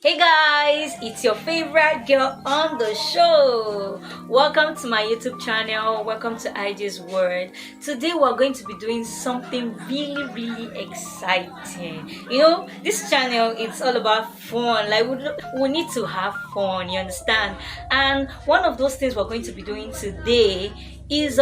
Hey guys, it's your favorite girl on the show. Welcome to my YouTube channel. Welcome to IJ's World. Today we're going to be doing something really exciting. You know, this channel, it's all about fun. Like we need to have fun, you understand? And one of those things we're going to be doing today is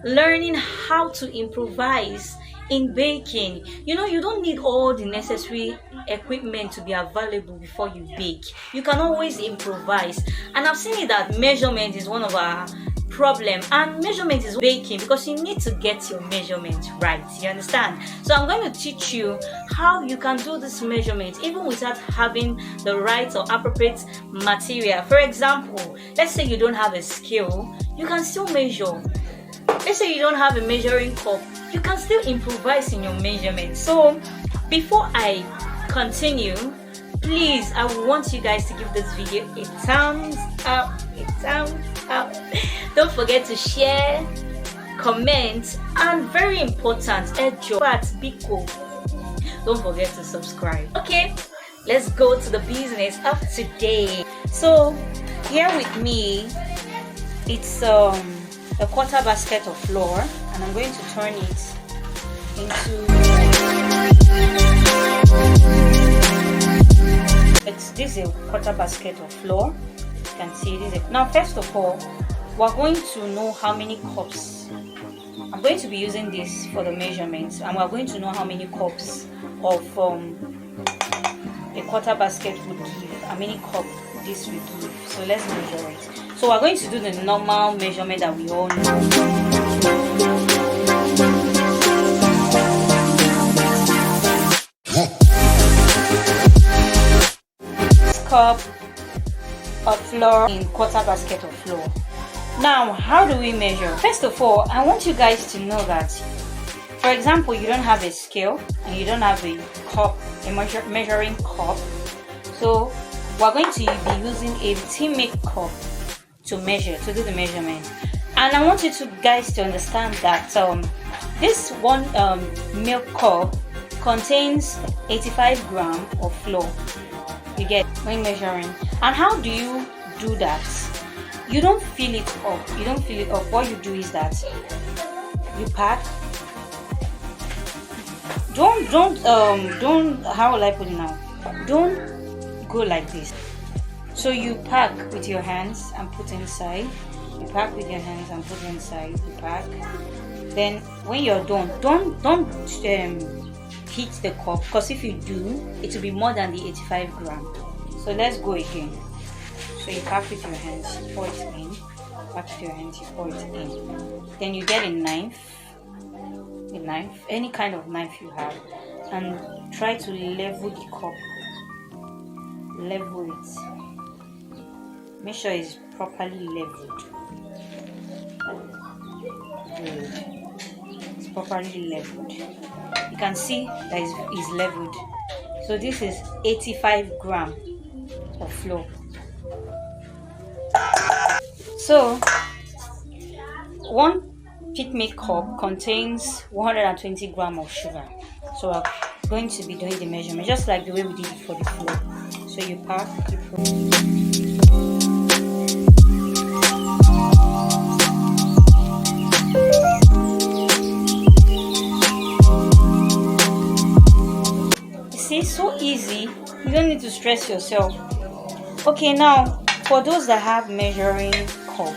learning how to improvise in baking. You know, you don't need all the necessary equipment to be available before you bake. You can always improvise, and I've seen it that measurement is one of our problem, and measurement is baking because you need to get your measurement right, you understand? So I'm going to teach you how you can do this measurement even without having the right or appropriate material. For example, let's say you don't have a scale, you can still measure. Let's say you don't have a measuring cup, you can still improvise in your measurement. So before I continue, please, I want you guys to give this video a thumbs up. Don't forget to share, comment, and very important, Biko, don't forget to subscribe. Okay, let's go to the business of today. So here with me, it's a quarter basket of flour, and I'm going to turn it into this is a quarter basket of flour. You can see this. Now first of all, we're going to know how many cups. I'm going to be using this for the measurements, and we're going to know how many cups of a quarter basket would give, how many cups this will give. So let's measure it. So we're going to do the normal measurement that we all know. Cup of flour in quarter basket of flour. Now, how do we measure? First of all, I want you guys to know that, for example, you don't have a scale and you don't have a cup, a measuring cup. So we're going to be using a teammate cup to measure, to do the measurement. And I want you guys to understand that this one milk cup contains 85 grams of flour. You get when measuring. And how do you do that? You don't fill it up. You don't fill it up. What you do is that you pack. Don't how will I put it now? Don't go like this. So you pack with your hands and put inside. You pack with your hands and put inside. You pack. Then when you're done, don't heat the cup, because if you do, it will be more than the 85 grams. So let's go again. So you pack with your hands, you pour it in. Pack with your hands, you pour it in. Then you get a knife, any kind of knife you have, and try to level the cup. Level it. Make sure it's properly leveled. Good. It's properly leveled. You can see that it's leveled. So this is 85 grams of flour. So one picnic cup contains 120 grams of sugar. So we're going to be doing the measurement just like the way we did it for the flour. So you pack, you put. It's so easy, you don't need to stress yourself. Okay, now for those that have measuring cup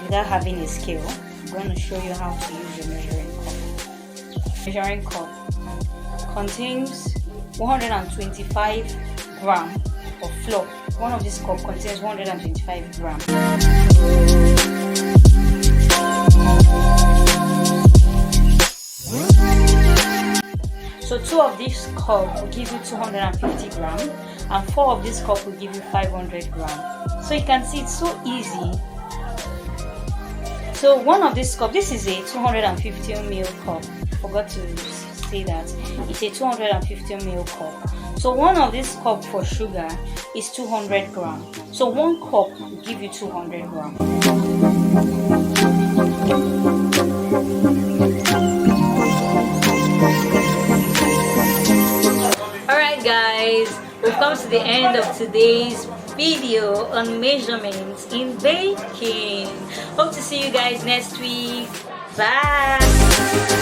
without having a scale, I'm going to show you how to use your measuring cup. Measuring cup contains 125 grams of flour. One of these cups contains 125 grams. So 2 of this cup will give you 250 grams, and 4 of this cup will give you 500 grams. So you can see it's so easy. So one of this cup, this is a 250 ml cup. Forgot to say that it's a 250 ml cup. So one of this cup for sugar is 200 grams. So one cup will give you 200 grams. Alright guys, we've come to the end of today's video on measurements in baking. Hope to see you guys next week. Bye.